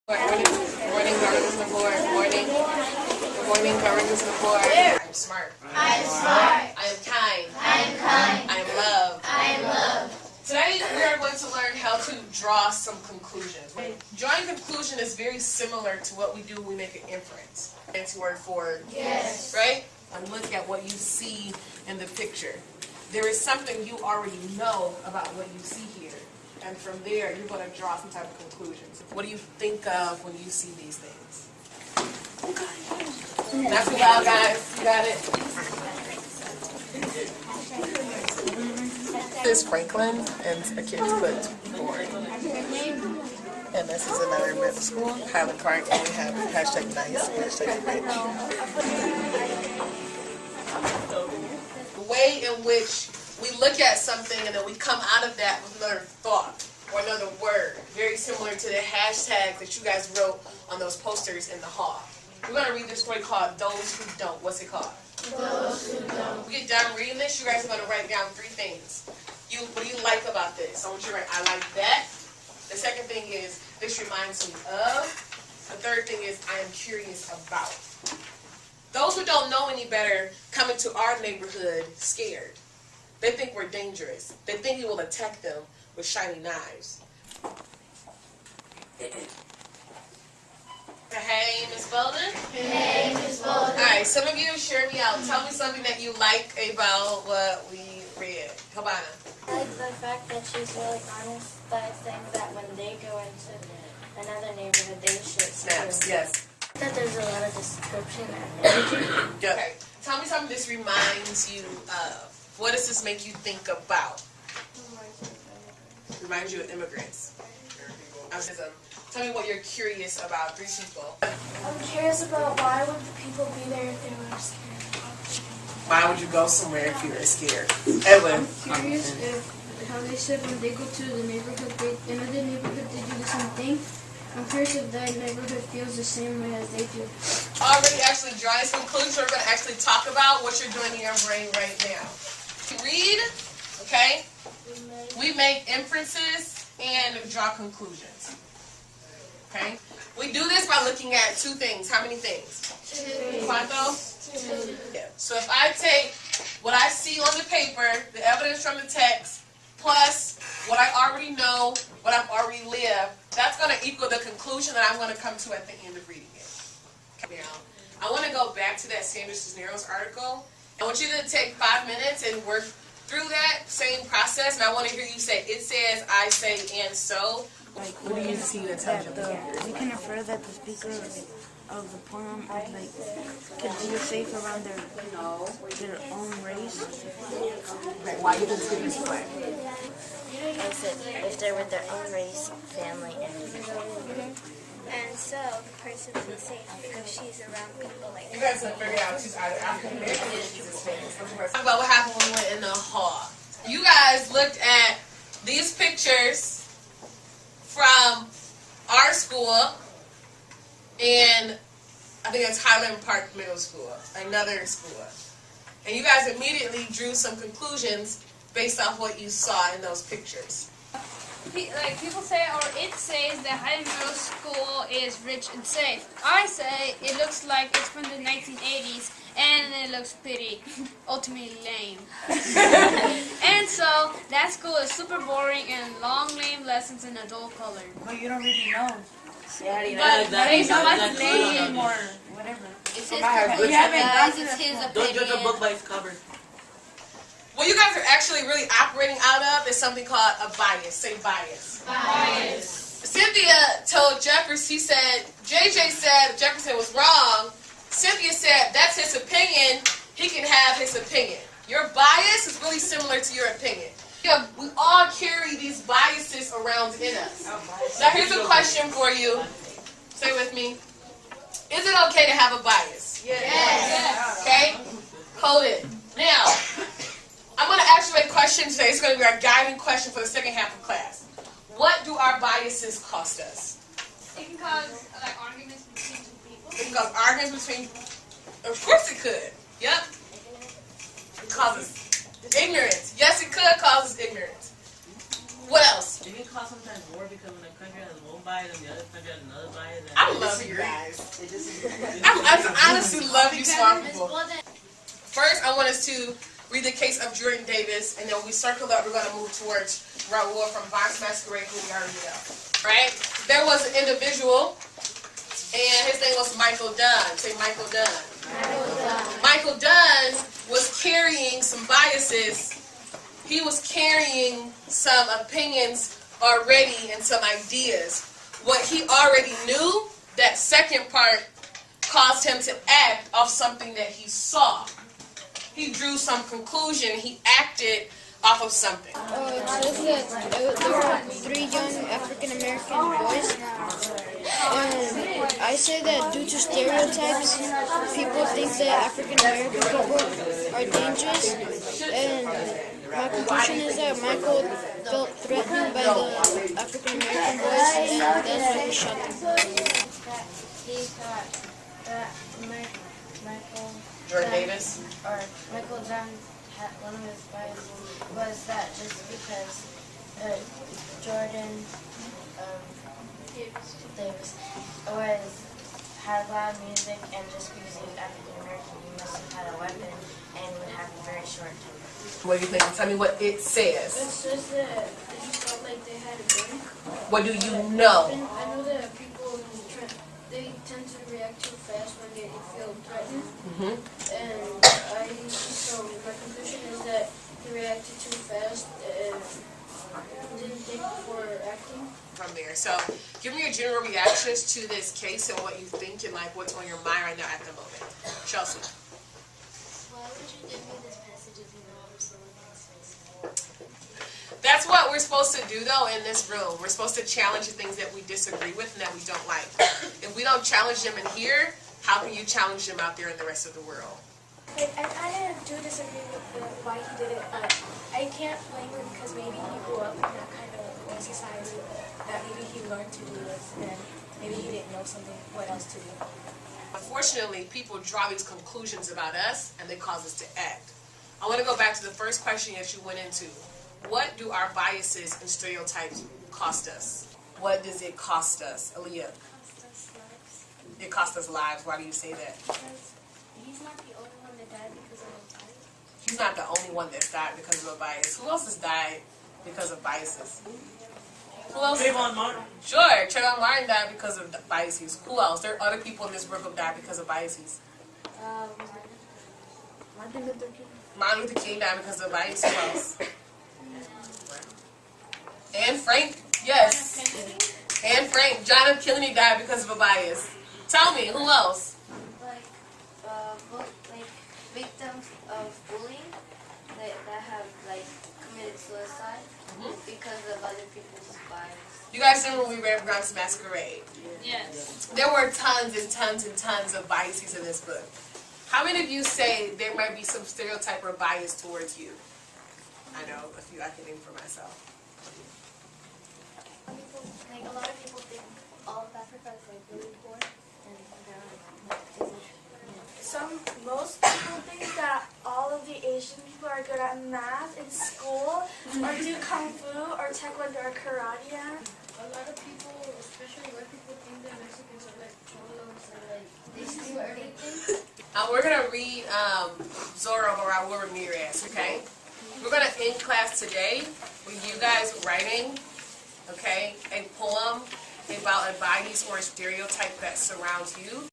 Good morning, governors of the board. Good morning, governors of the board. I'm smart. I am smart. I am kind. I am kind. I am love. I am love. Today we are going to learn how to draw some conclusions. Drawing conclusion is very similar to what we do when we make an inference. Fancy word for yes. Right? And look at what you see in the picture. There is something you already know about what you see here. And from there, you're going to draw some type of conclusions. What do you think of when you see these things? Not too loud, guys. You got it? This is Franklin and a kid's footboard. And this is another middle school, Highland Park, and we have hashtag nice, hashtag rich. The way in which we look at something and then we come out of that with another thought or another word, very similar to the hashtag that you guys wrote on those posters in the hall. We're going to read this story called Those Who Don't. What's it called? Those who don't. When we get done reading this, you guys are going to write down 3 things. What do you like about this? I want you to write, I like that. The second thing is, this reminds me of. The third thing is, I am curious about. Those who don't know any better come into our neighborhood scared. They think we're dangerous. They think we will attack them with shiny knives. Hey, Miss Bolden. Hey, Miss Bolden. All right, some of you share me out. Tell me something that you like about what we read. Habana. I like the fact that she's really honest, but I think that when they go into another neighborhood, they should Snaps, too. yes. That there's a lot of description and energy. Okay. Tell me something this reminds you of. What does this make you think about? Reminds you of immigrants. Tell me what you're curious about. 3 people. I'm curious about why would the people be there if they were scared? Why would you go somewhere if you were scared? Edwin. I'm curious if how they said when they go to the neighborhood, another neighborhood, they do the same thing. I'm curious if that neighborhood feels the same way as they do. Already actually drawing some conclusions. We're going to actually talk about what you're doing in your brain right now. Read, okay? We make inferences and draw conclusions. Okay? We do this by looking at 2 things. How many things? 2. Quanto? 2. Yeah. So if I take what I see on the paper, the evidence from the text, plus what I already know, what I've already lived, that's going to equal the conclusion that I'm going to come to at the end of reading it. Okay. Now, I want to go back to that Sanders Cisneros article. I want you to take 5 minutes and work through that same process, and I want to hear you say, it says, I say, and so. Like, what do you see that tells you? We can infer that the speaker of the poem could feel safe around their own race. Right, why you didn't speak this way? If they're with their own race, family, and And so the person is safe because she's around people like You guys have figured out she's either African American or she's Hispanic. Talk about what happened when we went in the hall. You guys looked at these pictures from our school, and I think that's Highland Park Middle School, another school. And you guys immediately drew some conclusions based off what you saw in those pictures. Like people say, or it says that Highland Middle School is rich and safe. I say it looks like it's from the 1980s, and it looks pretty, ultimately lame. And so that school is super boring and long, lame lessons in adult color. But you don't really know. But based on my opinion, Or whatever. it's his opinion, guys. It's his opinion. Don't judge a book by its cover. What you guys are actually really operating out of is something called a bias. Say bias. Bias. Cynthia told Jefferson, he said, JJ said Jefferson was wrong. Cynthia said, that's his opinion. He can have his opinion. Your bias is really similar to your opinion. Yeah, we all carry these biases around in us. Now here's a question for you. Stay with me. Is it okay to have a bias? Yes. Okay? Hold it. Now, I'm going to ask you a question today. It's going to be our guiding question for the second half of class. What do our biases cost us? it can cause like arguments between 2 people. It can cause arguments between... Of course it could. Yep. It causes ignorance. Yes, it could cause ignorance. What else? It can cause sometimes war because when a country has one bias and the other country has another bias. And I love you guys. I honestly love you smart people. First, I want us to read the case of Jordan Davis, and then when we circle up, we're going to move towards Raul from Box Masquerade, who we already know. Right? There was an individual, and his name was Michael Dunn. Say Michael Dunn. Michael Dunn was carrying some biases. He was carrying some opinions already and some ideas. What he already knew, that second part caused him to act off something that he saw. He drew some conclusion. He acted off of something. It says that there were 3 young African American boys. And I say that due to stereotypes, people think that African American people are dangerous. And my conclusion is that Michael felt threatened by the African American boys, and that's why he shot them. He thought that Michael Jordan Davis. or Michael Dunn had one of his biases was that just because Jordan Davis had loud music and just because he was African American, he must have had a weapon and would have a very short temper. What do you think? Tell me what it says. It says that he felt like they had a gun. What do you know? I know that people they tend to react too fast when they feel threatened. And so my conclusion is that he reacted too fast and didn't think before acting. From there. So give me your general reactions to this case and what you think and like what's on your mind right now at the moment. Chelsea. Why would you give me this message if you know I'm still in this face? That's what we're supposed to do though in this room. We're supposed to challenge the things that we disagree with and that we don't like. If we don't challenge them in here, how can you challenge them out there in the rest of the world? Like, I kind of do disagree with why he did it, but I can't blame him because maybe he grew up in that kind of society that maybe he learned to do this and maybe he didn't know something, what else to do. Unfortunately, people draw these conclusions about us and they cause us to act. I want to go back to the first question that you went into. What do our biases and stereotypes cost us? What does it cost us? Aaliyah? It cost us lives. Why do you say that? Because he's not the only one that died because of a bias. He's not the only one that's died because of a bias. Who else has died because of biases? Who else? Trayvon Martin. Sure, Trayvon Martin died because of biases. Who else? There are other people in this world who died because of biases. Martin Luther King. Martin Luther King died because of bias. Who else? Anne Frank? Yes. Anne Frank. John F. Kennedy died because of a bias. Tell me, who else? Like victims of bullying that have like committed suicide because of other people's bias. You guys remember when we read Bronx Masquerade? Yes. There were tons and tons and tons of biases in this book. How many of you say there might be some stereotype or bias towards you? I know a few I can name for myself. Like a lot of people think all of Africa is like really poor and most people think that all of the Asian people are good at math in school or do kung fu or taekwondo or karate. A lot of people, especially white people, think that Mexicans are like cholos and like they steal everything. We're going to read Zorro by Raul Ramirez, okay? We're going to end class today with you guys writing, okay, a poem about a bias or a stereotype that surrounds you.